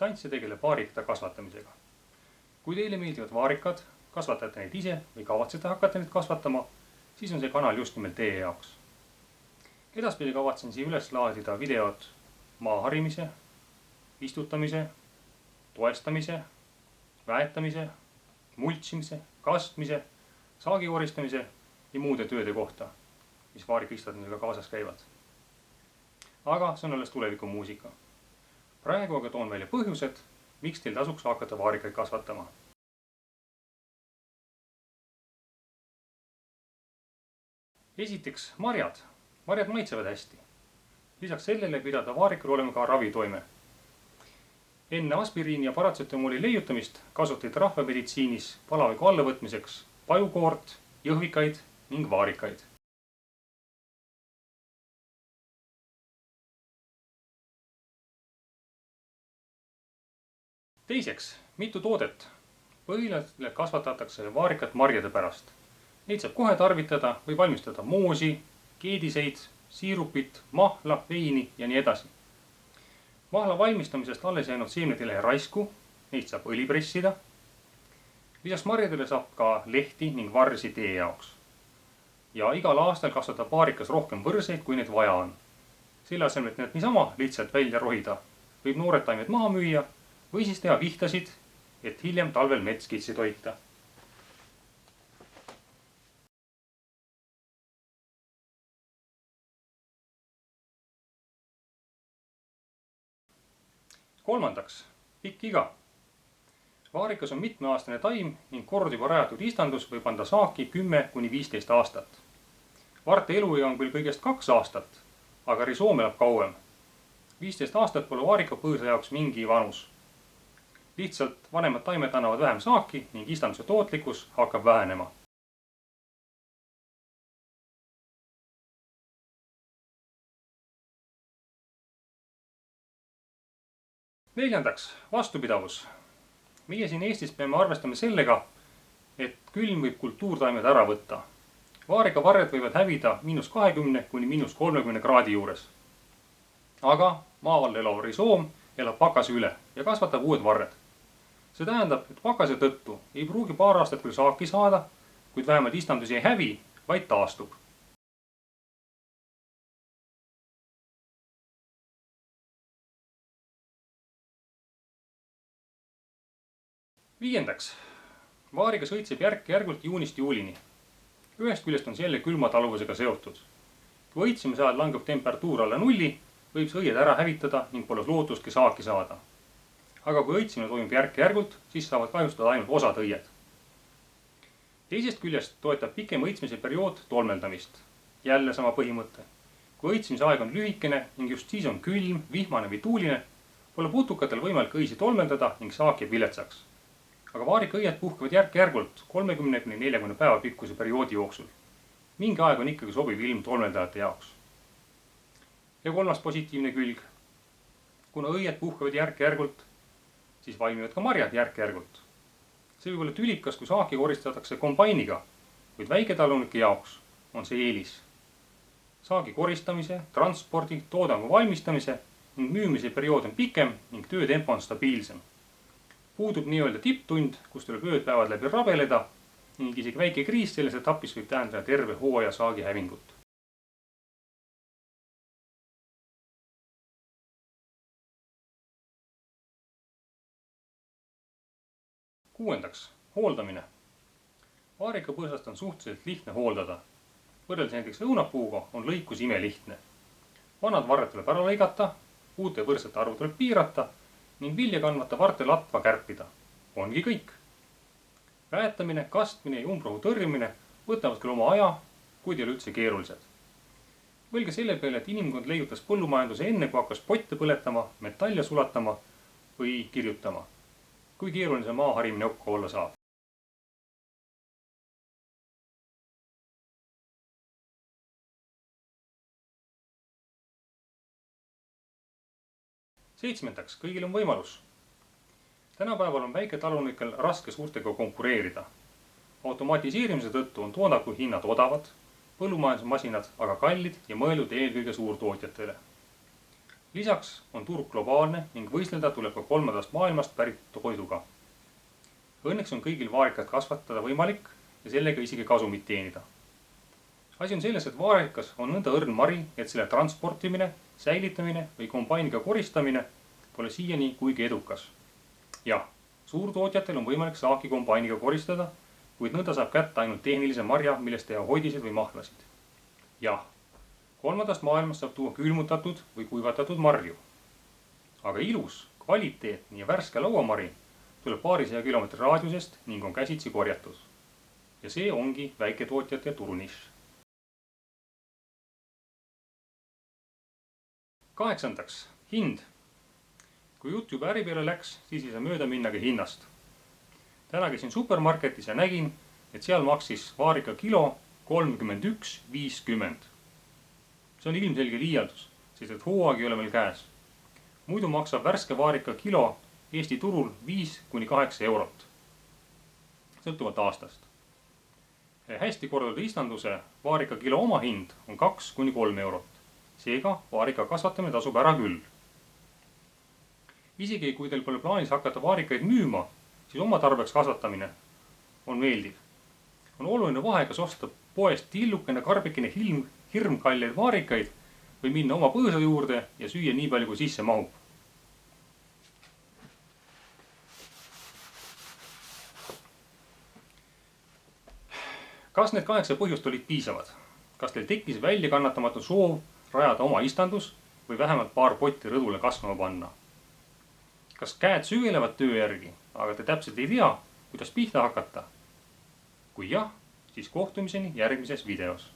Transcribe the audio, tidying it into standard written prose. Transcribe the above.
Tantsija tegeleb vaarikate kasvatamisega. Kui teile meeldivad vaarikad, kasvatate neid ise või kavatsete hakata neid kasvatama, siis on see kanal just nimelt teie jaoks. Edaspidi kavatsen siia üles laadida videod maa harimise, istutamise, toestamise, väetamise, multsimise, kastmise, saagi koristamise ja muude tööde kohta, mis vaarika istutamisega kaasas käivad. Aga see on alles tuleviku muusika. Praegu aga toon välja põhjused, miks teil tasuks hakata vaarikaid kasvatama. Esiteks marjad. Marjad maitsevad hästi. Lisaks sellele pidada vaarikal olema ka ravitoime. Enne aspiriini ja paratsetamooli leiutamist kasutati rahvameditsiinis palaviku allavõtmiseks pajukoort, jõhvikaid ning vaarikaid. Teiseks, mitu toodet. Põhiliselt kasvatatakse vaarikat marjade pärast. Neid saab kohe tarvitada või valmistada moosi, keediseid, siirupit, mahla, veini ja nii edasi. Mahla valmistamisest alles jäänud seemned ei lähe raisku, neid saab õli pressida. Lisaks marjadele saab ka lehti ning varsi tee jaoks. Ja igal aastal kasvatab vaarikas rohkem võrseid, kui neid vaja on. Selle asemel, et need niisama lihtsalt välja rohida, võib noored taimed maha müüa või siis teha vihtasid, et hiljem talvel metskitsi toita. Kolmandaks, pikk iga. Vaarikas on mitmeaastane taim ning kord juba rajatud istandus võib anda saaki 10–15 aastat. Varte eluiga on küll kõigest 2 aastat, aga risoom elab kauem. 15 aastat pole vaarika põõsa jaoks mingi vanus. Lihtsalt vanemad taimed annavad vähem saaki ning istanduse tootlikkus hakkab vähenema. Neljandaks, vastupidavus. Meie siin Eestis peame arvestama sellega, et külm võib kultuurtaimed ära võtta. Vaarika varred võivad hävida -20––30 kraadi juures. Aga maaval elav risoom elab pakase üle ja kasvatab uued varred. See tähendab, et pakase tõttu ei pruugi paar aastat küll saaki saada, kuid vähemalt istandus ei hävi, vaid taastub. Viiendaks, vaarikas õitseb järk-järgult juunist juulini. Ühest küljest on see jälle külmataluvusega seotud. Kui õitsimise ajal langeb temperatuur alla nulli, võib see õied ära hävitada ning pole lootustki saaki saada. Aga kui õitsimine toimub järk-järgult, siis saavad kahjustada ainult osad õied. Teisest küljest toetab pikem õitsmise periood tolmeldamist. Jälle sama põhimõte. Kui õitsimise aeg on lühikene ning just siis on külm, vihmane või tuuline, pole putukatel võimalik õisi tolmeldada ning saak jääb viletsaks. Aga vaarika õied puhkevad järk-järgult 30–40 päeva pikkuse perioodi jooksul. Mingi aeg on ikkagi sobiv ilm tolmeldajate jaoks. Ja kolmas positiivne külg. Kuna õied puhkevad järk-järgult, siis valmivad ka marjad järk-järgult. See võib olla tülikas, kui saaki koristatakse kombainiga, kuid väiketalunike jaoks on see eelis. Saagi koristamise, transpordi, toodangu valmistamise ning müümise periood on pikem ning töötempo on stabiilsem. Puudub nii-öelda tipptund, kus tuleb ööd-päevad läbi rabeleda ning isegi väike kriis selles etapis võib tähendada terve hooaja saagi hävingut. Kuuendaks, hooldamine. Vaarika põõsast on suhteliselt lihtne hooldada. Võrreldes näiteks õunapuuga on lõikus imelihtne. Vanad varred tuleb ära lõigata, uute võrdsete arvu tuleb piirata ning vilja kandvate varte latva kärpida. Ongi kõik. Väetamine, kastmine ja umbrohu tõrjumine võtavad küll oma aja, kuid ei ole üldse keerulised. Mõelge selle peale, et inimkond leiutas põllumajanduse enne, kui hakkas potte põletama, metalle sulatama või kirjutama. Kui keeruline see maa harimine okka olla saab. Seitsmendaks, kõigil on võimalus. Tänapäeval on väiketalunikel raske suurtega konkureerida. Automatiseerimise tõttu on toodangu hinnad odavad, põllumajandusmasinad aga kallid ja mõeldud eelkõige suurtootjatele. lisaks on turg globaalne ning võistelda tuleb ka 3. maailmast pärit toiduga. Õnneks on kõigil vaarikat kasvatada võimalik ja sellega isegi kasumit teenida. Asi on selles, et vaarikas on nõnda õrn mari, et selle transportimine, säilitamine või kombainiga koristamine pole siiani kuigi edukas. Jah, suurtootjatel on võimalik saaki kombainiga koristada, kuid nõnda saab kätte ainult tehnilise marja, millest teha hoidiseid või mahlasid. Jah, 3. maailmast saab tuua külmutatud või kuivatatud marju. Aga ilus, kvaliteetne ja värske lauamari tuleb paarisaja kilomeetri raadiusest ning on käsitsi korjatud. Ja see ongi väiketootjate turunišš. 8. Hind. Kui jutt juba äri peale läks, siis ei saa mööda minnagi hinnast. Täna käisin supermarketis ja nägin, et seal maksis vaarika kilo 31,50. See on ilmselge liialdus, sest et hooaeg ei ole veel käes. Muidu maksab värske vaarika kilo Eesti turul 5–8 eurot. Sõltuvalt aastast. Hästi korraldatud istanduse vaarika kilo omahind on 2–3 eurot. Seega vaarika kasvatamine tasub ära küll. Isegi kui teil pole plaanis hakata vaarikaid müüma, siis oma tarbeks kasvatamine on meeldiv. On oluline vahe, kas osta poest tillukene karbikene hirmkalleid vaarikaid või minna oma põõsa juurde ja süüa nii palju, kui sisse mahub. Kas need 8 põhjust olid piisavad? Kas teil tekkis väljakannatamatu soov rajada oma istandus või vähemalt paar potti rõdule kasvama panna? Kas käed sügelevad töö järgi, aga te täpselt ei tea, kuidas pihta hakata? Kui jah, siis kohtumiseni järgmises videos.